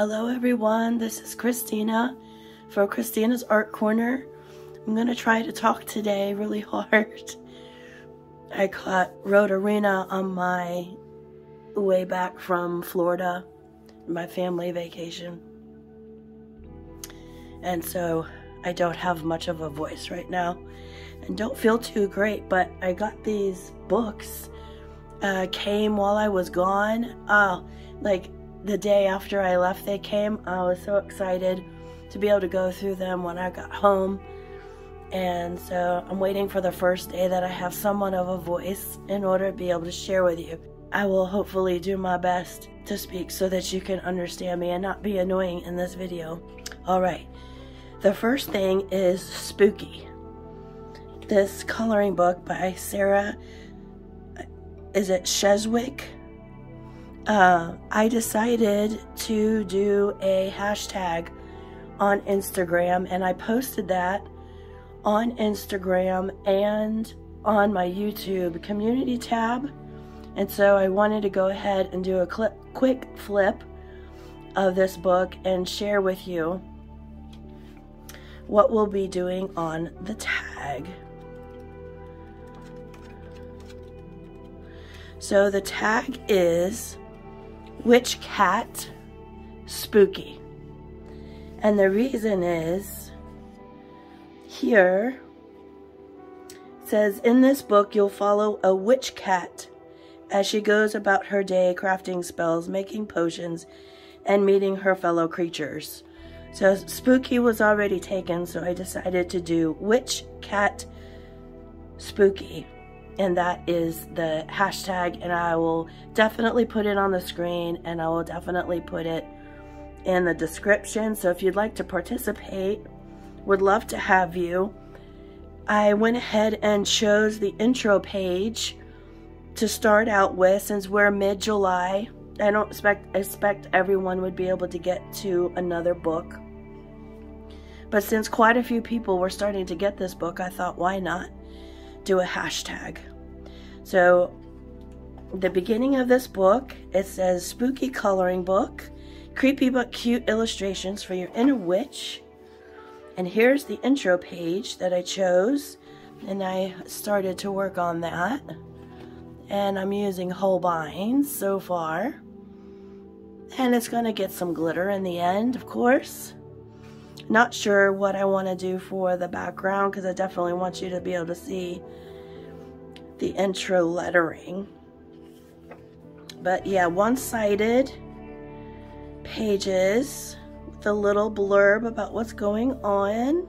Hello everyone, this is Kristina for Kristina's Art Corner. I'm going to try to talk today really hard. I caught Rotorina on my way back from Florida, my family vacation. And so I don't have much of a voice right now and don't feel too great, but I got these books, came while I was gone. Like the day after I left they came. I was so excited to be able to go through them when I got home. And so I'm waiting for the first day that I have somewhat of a voice in order to be able to share with you. I will hopefully do my best to speak so that you can understand me and not be annoying in this video. Alright, the first thing is Spooky. This coloring book by Sarah, is it Sheswick? I decided to do a hashtag on Instagram, and I posted that on Instagram and on my YouTube community tab. And so I wanted to go ahead and do a quick flip of this book and share with you what we'll be doing on the tag. So the tag is Witch Cat Spooky. And the reason is, here it says, in this book you'll follow a witch cat as she goes about her day crafting spells, making potions, and meeting her fellow creatures. So Spooky was already taken, so I decided to do Witch Cat Spooky. And that is the hashtag, and I will definitely put it on the screen, and I will definitely put it in the description. So if you'd like to participate, would love to have you. I went ahead and chose the intro page to start out with, since we're mid-July. I don't expect everyone would be able to get to another book. But since quite a few people were starting to get this book, I thought, why not do a hashtag? So the beginning of this book, it says spooky coloring book, creepy but cute illustrations for your inner witch. And here's the intro page that I chose, and I started to work on that. And I'm using Holbeins so far, and it's going to get some glitter in the end, of course. Not sure what I want to do for the background, because I definitely want you to be able to see the intro lettering. But yeah, one-sided pages with a little blurb about what's going on.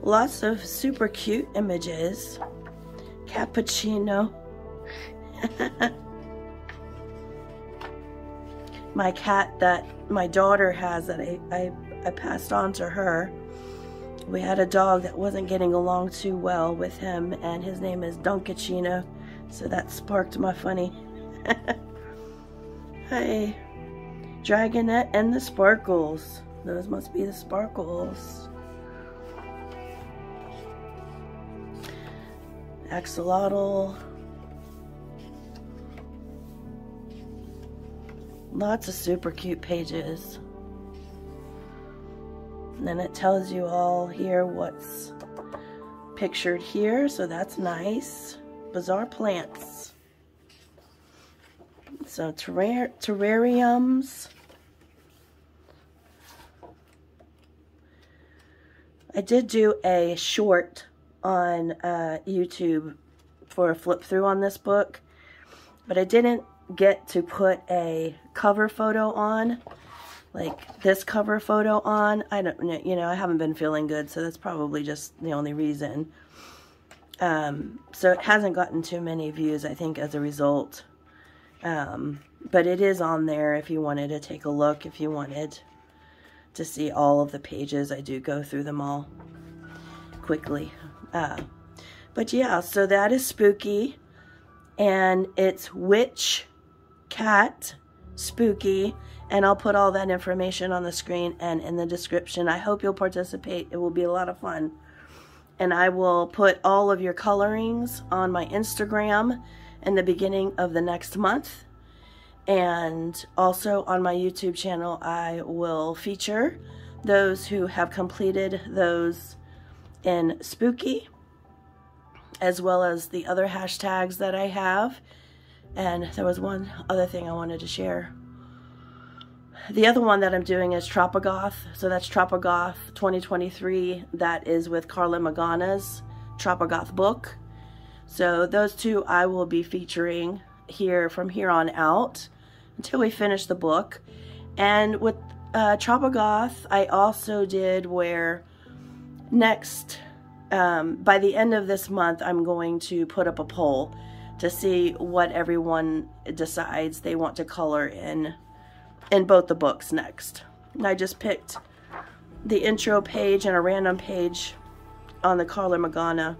Lots of super cute images. Cappuccino. My cat that my daughter has that I passed on to her. We had a dog that wasn't getting along too well with him, and his name is Dunkachino, so that sparked my funny. Hey, Dragonette and the Sparkles. Those must be the Sparkles. Axolotl. Lots of super cute pages. And then it tells you all here what's pictured here, so that's nice. Bizarre plants. So terrariums. I did do a short on YouTube for a flip through on this book, but I didn't get to put a cover photo on. Like this cover photo on. I don't know, you know, I haven't been feeling good, so that's probably just the only reason. So it hasn't gotten too many views, I think, as a result. But it is on there if you wanted to take a look, if you wanted to see all of the pages. I do go through them all quickly. But yeah, so that is Spooky, and it's Witch Cat Spooky. And I'll put all that information on the screen and in the description. I hope you'll participate. It will be a lot of fun. And I will put all of your colorings on my Instagram in the beginning of the next month. And also on my YouTube channel, I will feature those who have completed those in Spooky, as well as the other hashtags that I have. And there was one other thing I wanted to share. The other one that I'm doing is Tropigoth. So that's Tropigoth 2023. That is with Carla Magana's Tropigoth book. So those two I will be featuring here from here on out until we finish the book. And with Tropigoth, I also did where next, by the end of this month, I'm going to put up a poll to see what everyone decides they want to color in both the books next. And I just picked the intro page and a random page on the Carla Magana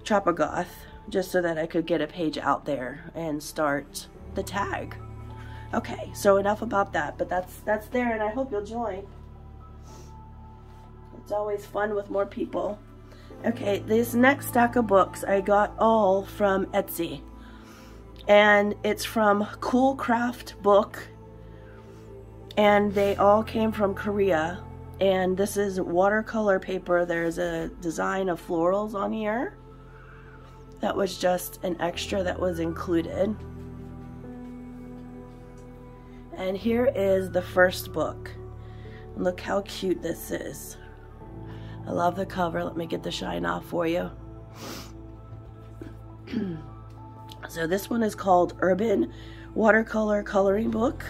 Tropigoth, just so that I could get a page out there and start the tag. Okay, so enough about that, but that's there, and I hope you'll join. It's always fun with more people. Okay, this next stack of books I got all from Etsy, and it's from coolcraftbook, and they all came from Korea. And this is watercolor paper. There's a design of florals on here. That was just an extra that was included. And here is the first book. Look how cute this is. I love the cover. Let me get the shine off for you. So this one is called Urban Watercolor Coloring Book.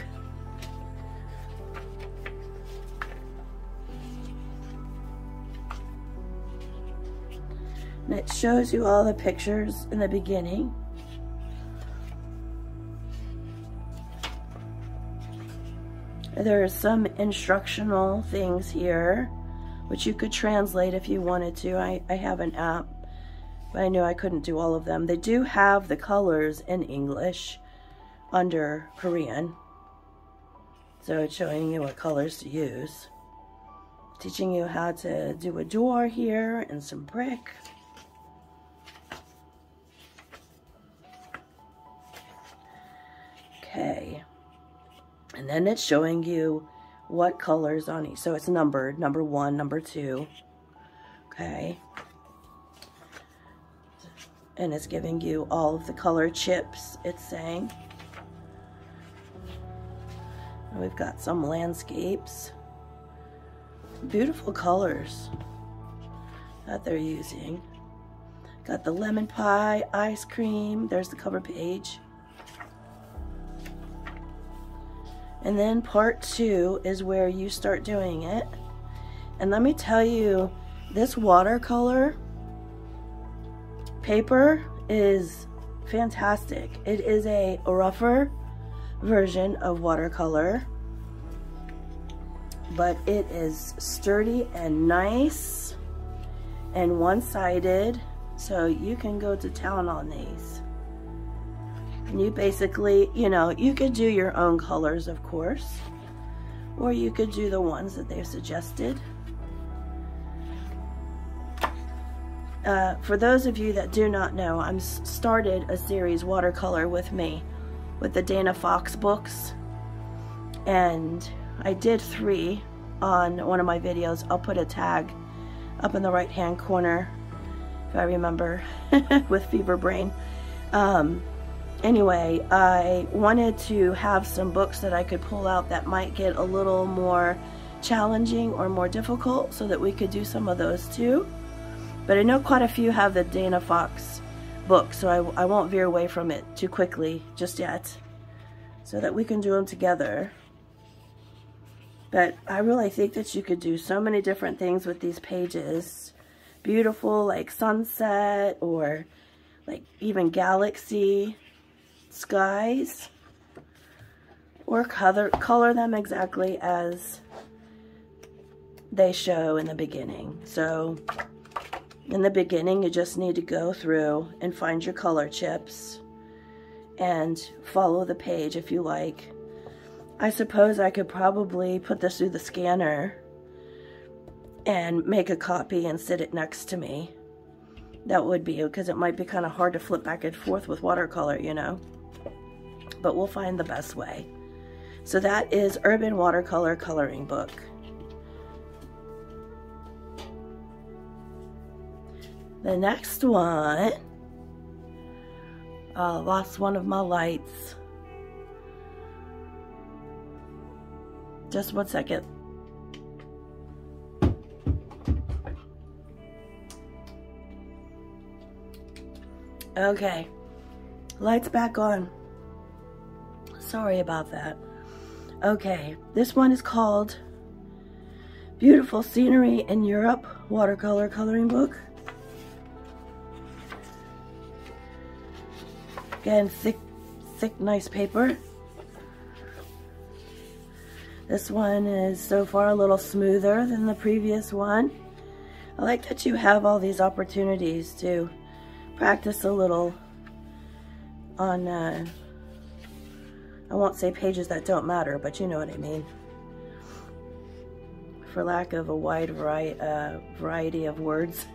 And it shows you all the pictures in the beginning. There are some instructional things here, which you could translate if you wanted to. I have an app, but I knew I couldn't do all of them. They do have the colors in English under Korean. So it's showing you what colors to use. Teaching you how to do a door here and some brick. Okay, and then it's showing you what colors on each. So it's numbered, number 1, number 2. Okay, and it's giving you all of the color chips, it's saying. And we've got some landscapes. Beautiful colors that they're using. Got the lemon pie, ice cream. There's the cover page. And then part 2 is where you start doing it. And let me tell you, this watercolor paper is fantastic. It is a rougher version of watercolor, but it is sturdy and nice and one-sided, so you can go to town on these. And you basically, you know, you could do your own colors, of course, or you could do the ones that they've suggested. For those of you that do not know, I'm started a series, Watercolor with Me, with the Dana Fox books, and I did 3 on one of my videos. I'll put a tag up in the right hand corner if I remember with Fever Brain. Anyway, I wanted to have some books that I could pull out that might get a little more challenging or more difficult, so that we could do some of those too. But I know quite a few have the Dana Fox book, so I won't veer away from it too quickly just yet, so that we can do them together. But I really think that you could do so many different things with these pages. Beautiful, like sunset, or like even galaxy, skies, or color them exactly as they show in the beginning. So in the beginning, you just need to go through and find your color chips and follow the page if you like. I suppose I could probably put this through the scanner and make a copy and sit it next to me. That would be, because it might be kind of hard to flip back and forth with watercolor, you know. but we'll find the best way. So that is Urban Watercolor Coloring Book. The next one, lost one of my lights. Just 1 second. Okay, lights back on. Sorry about that. Okay, this one is called Beautiful Scenery in Europe Watercolor Coloring Book. Again, thick, nice paper. This one is so far a little smoother than the previous one. I like that you have all these opportunities to practice a little on, I won't say pages that don't matter, but you know what I mean. For lack of a wide variety of words.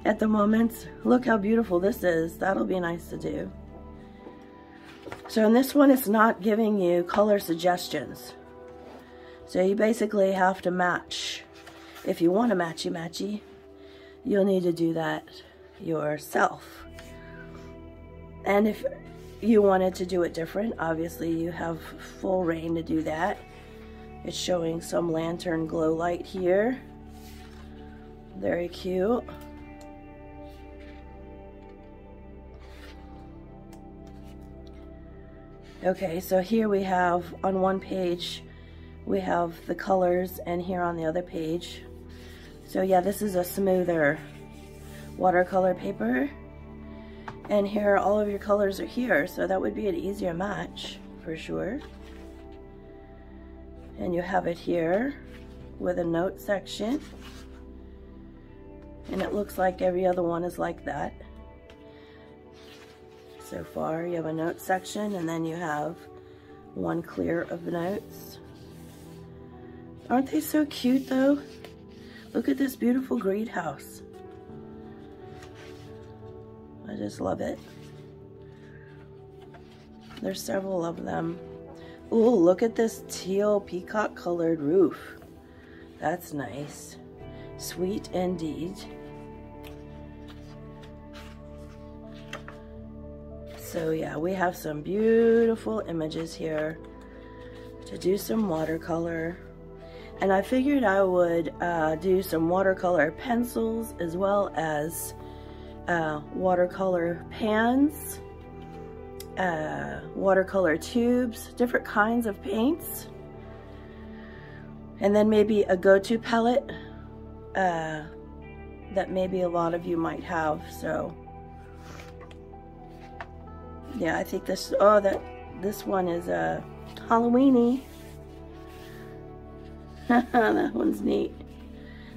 At the moment, look how beautiful this is. That'll be nice to do. So in this one, it's not giving you color suggestions. So you basically have to match. If you want to matchy-matchy, you'll need to do that yourself. And if you wanted to do it different, obviously you have full reign to do that. It's showing some lantern glow light here. Very cute. Okay, so here we have, on one page, we have the colors, and here on the other page. So yeah, this is a smoother watercolor paper. And here, all of your colors are here, so that would be an easier match, for sure. And you have it here with a note section. And it looks like every other one is like that. So far, you have a note section, and then you have one clear of notes. Aren't they so cute, though? Look at this beautiful greenhouse. I just love it. There's several of them. Ooh, look at this teal peacock colored roof. That's nice. Sweet indeed. So yeah, we have some beautiful images here to do some watercolor. And I figured I would do some watercolor pencils as well as watercolor pans, watercolor tubes, different kinds of paints. And then maybe a go-to palette that maybe a lot of you might have. So yeah, I think this, this one is a Halloweeny. That one's neat.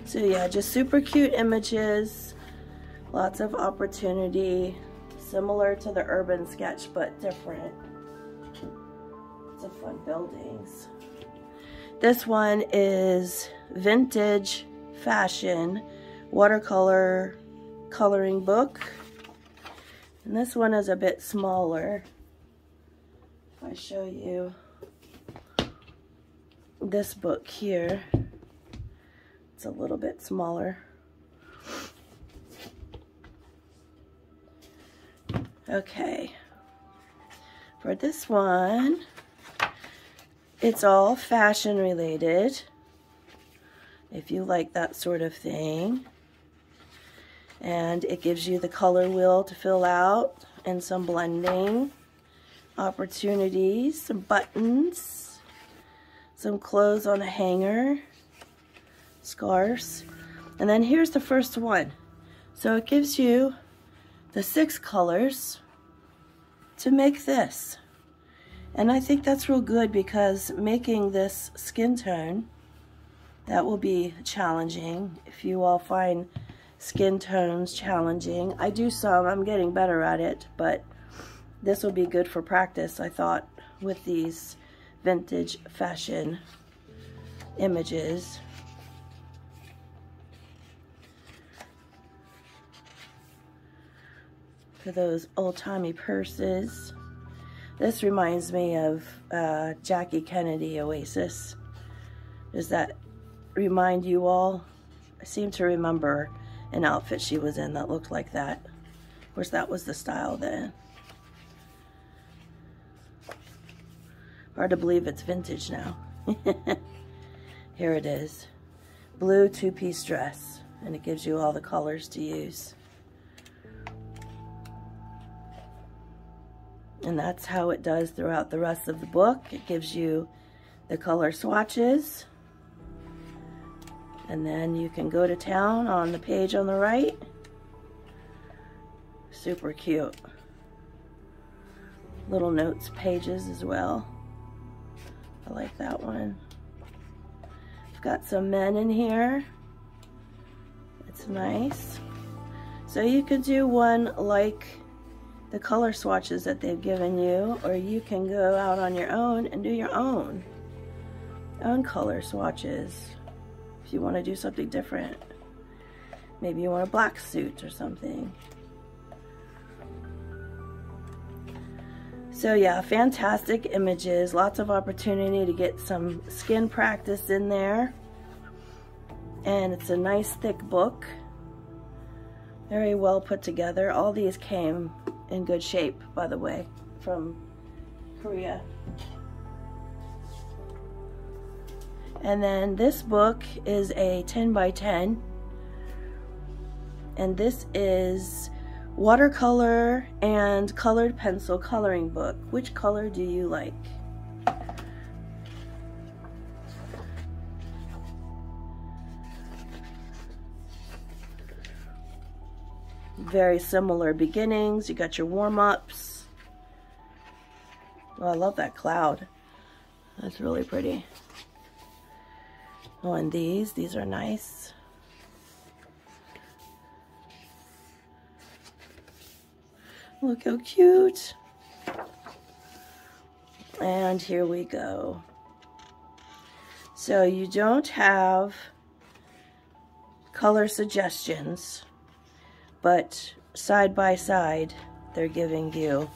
So yeah, just super cute images, lots of opportunity, similar to the urban sketch but different. Lots of fun buildings. This one is Vintage Fashion Watercolor Coloring Book. And this one is a bit smaller. If I show you this book here, it's a little bit smaller. Okay, for this one, it's all fashion related, if you like that sort of thing. And it gives you the color wheel to fill out and some blending opportunities, some buttons, some clothes on a hanger, scarves. And then here's the first one. So it gives you the 6 colors to make this. And I think that's real good because making this skin tone, that will be challenging. If you all find skin tones challenging, I do some, I'm getting better at it, but this will be good for practice, I thought, with these vintage fashion images. For those old-timey purses. This reminds me of Jackie Kennedy Oasis. Does that remind you all? I seem to remember an outfit she was in that looked like that. Of course, that was the style then. Hard to believe it's vintage now. Here it is. Blue two-piece dress. And it gives you all the colors to use. And that's how it does throughout the rest of the book. It gives you the color swatches. And then you can go to town on the page on the right. Super cute. Little notes pages as well. I like that one. I've got some men in here. It's nice. So you could do one like the color swatches that they've given you, or you can go out on your own and do your own color swatches. If you want to do something different. Maybe you want a black suit or something. So yeah, fantastic images, lots of opportunity to get some skin practice in there. And it's a nice thick book. Very well put together. All these came in good shape, by the way, from Korea. And then this book is a 10 by 10. And this is watercolor and colored pencil coloring book. Which color do you like? Very similar beginnings. You got your warm-ups. Oh, I love that cloud. That's really pretty. Oh, and these are nice. Look how cute. And here we go. So you don't have color suggestions, but side by side, they're giving you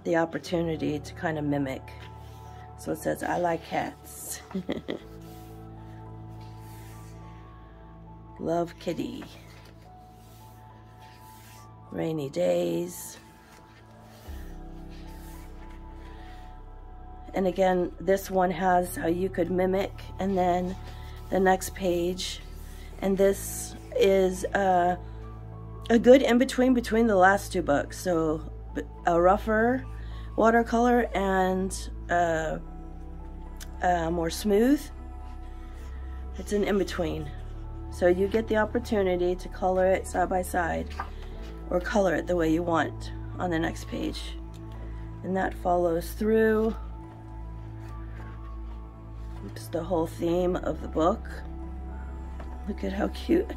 the opportunity to kind of mimic. So it says, I like cats. Love kitty. Rainy days. And again, this one has how you could mimic, and then the next page. And this is a good in-between between the last two books. So a rougher watercolor and more smooth. It's an in-between. So you get the opportunity to color it side by side, or color it the way you want on the next page. And that follows through. It's the whole theme of the book. Look at how cute.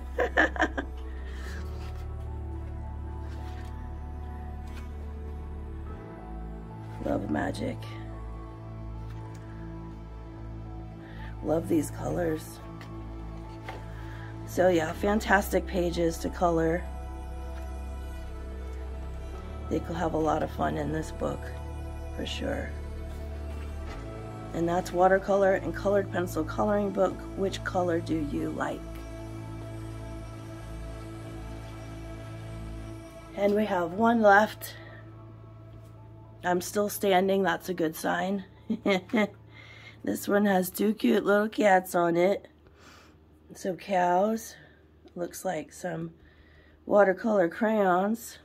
Love magic. Love these colors. So yeah, fantastic pages to color. I think we'll have a lot of fun in this book, for sure. And that's Watercolor and Colored Pencil Coloring Book. Which color do you like? And we have one left. I'm still standing, that's a good sign. This one has two cute little cats on it. So cows. Looks like some watercolor crayons.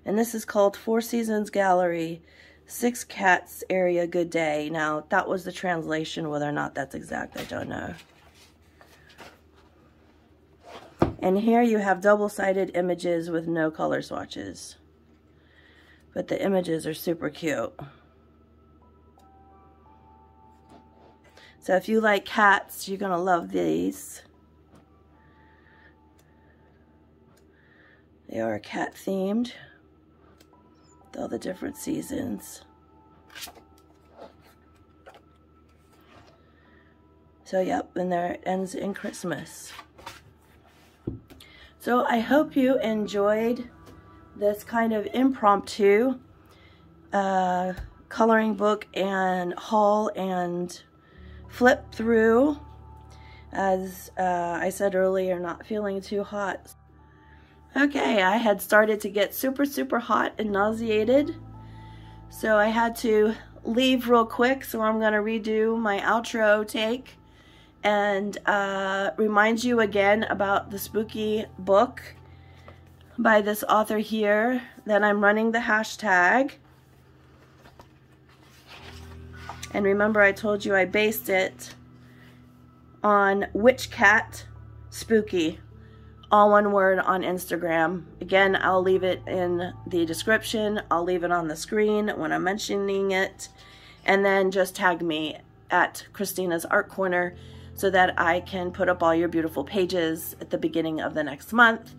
And this is called Four Seasons Gallery, 6 Cats Area Good Day. Now, that was the translation. Whether or not that's exact, I don't know. And here you have double-sided images with no color swatches. But the images are super cute. So if you like cats, you're going to love these. They are cat themed. With all the different seasons. So yep, and there it ends in Christmas. So I hope you enjoyed this kind of impromptu coloring book and haul and flip through. As I said earlier, not feeling too hot. Okay, I had started to get super hot and nauseated, so I had to leave real quick, so I'm going to redo my outro take and remind you again about the spooky book by this author here, that I'm running the hashtag. And remember, I told you I based it on Witch Cat Spooky, all one word, on Instagram. Again, I'll leave it in the description. I'll leave it on the screen when I'm mentioning it. And then just tag me at Kristina's Art Corner so that I can put up all your beautiful pages at the beginning of the next month.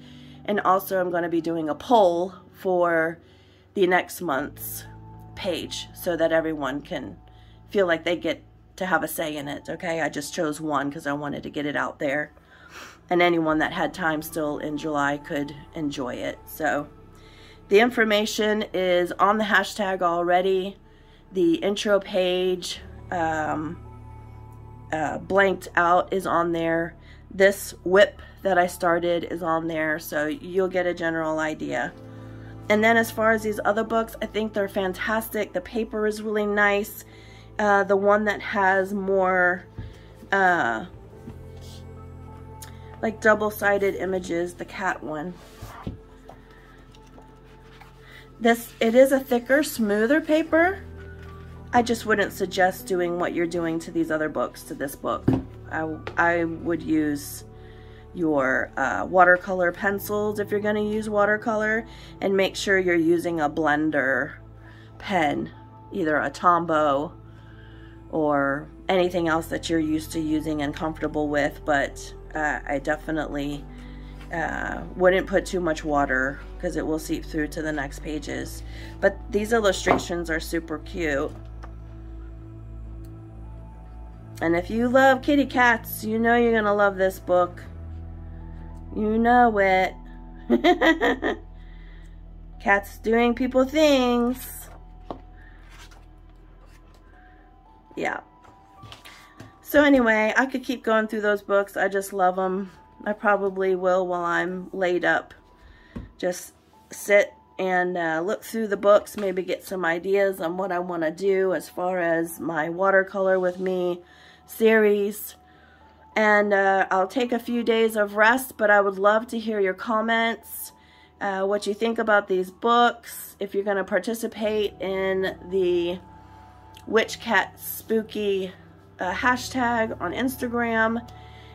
And also I'm going to be doing a poll for the next month's page so that everyone can feel like they get to have a say in it. Okay, I just chose one because I wanted to get it out there, and anyone that had time still in July could enjoy it. So the information is on the hashtag already. The intro page blanked out is on there. This whip that I started is on there, so you'll get a general idea. And then as far as these other books, I think they're fantastic. The paper is really nice. The one that has more like double-sided images, the cat one. It is a thicker, smoother paper. I just wouldn't suggest doing what you're doing to these other books to this book. I would use your watercolor pencils if you're going to use watercolor, and make sure you're using a blender pen, either a Tombow or anything else that you're used to using and comfortable with. But I definitely wouldn't put too much water because it will seep through to the next pages. But these illustrations are super cute. And if you love kitty cats, you know you're gonna love this book. You know it. Cats doing people things. Yeah. So anyway, I could keep going through those books. I just love them. I probably will while I'm laid up. Just sit and look through the books, maybe get some ideas on what I want to do as far as my Watercolor with Me series. And I'll take a few days of rest, but I would love to hear your comments, what you think about these books, if you're going to participate in the Witch Cat Spooky hashtag on Instagram,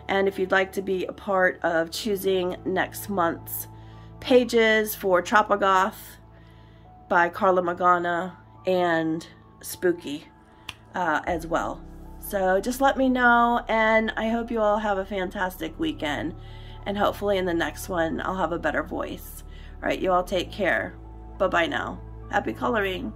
and if you'd like to be a part of choosing next month's pages for Tropigoth by Carla Magana and Spooky as well. So just let me know, and I hope you all have a fantastic weekend, and hopefully in the next one I'll have a better voice. All right, you all take care. Bye-bye now. Happy coloring.